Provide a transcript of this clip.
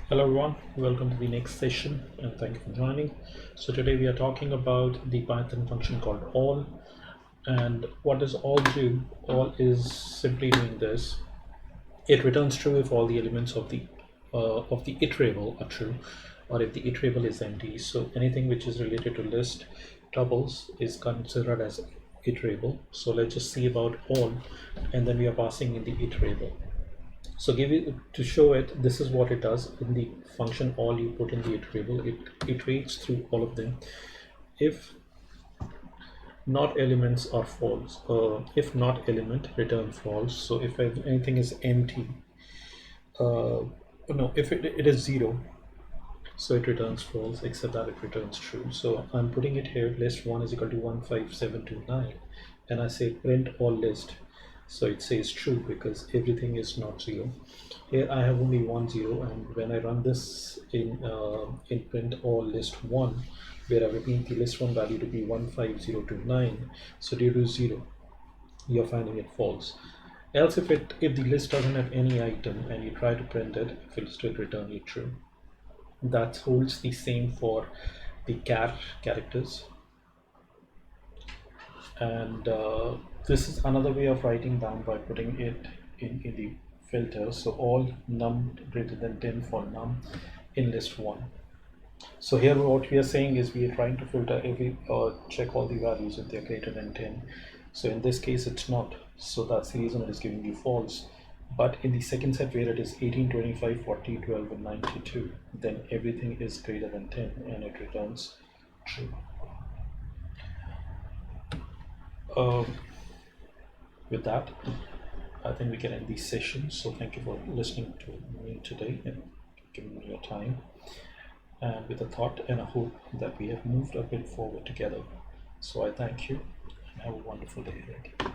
Hello everyone, welcome to the next session and thank you for joining. So today we are talking about the Python function called all. And what does all do? All is simply doing this. It returns true if all the elements of the iterable are true, or if the iterable is empty. So anything which is related to list tuples is considered as iterable. So let's just see about all, and then we are passing in the iterable. So give it to show it, this is what it does in the function all. You put in the iterable, it iterates through all of them. If not elements are false, if not element return false. So if anything is empty, no, if it is zero, so it returns false, except that it returns true. So I'm putting it here, list one is equal to 15729, and I say print all list. So it says true because everything is not zero. Here I have only 1 0, and when I run this in print all list one, where I repeat the list one value to be 15029, so due to zero, you're finding it false. Else if the list doesn't have any item and you try to print it, it will still return you true. That holds the same for the characters. And this is another way of writing down by putting it in the filter. So all num greater than 10 for num in list 1. So here what we are saying is we are trying to filter every check all the values if they're greater than 10. So in this case it's not, so that's the reason it is giving you false. But in the second set where it is 18, 25, 40, 12 and 92, then everything is greater than 10 and it returns true. With that, I think we can end these sessions. So thank you for listening to me today and giving me your time, and with a thought and a hope that we have moved a bit forward together. So I thank you and have a wonderful day ahead.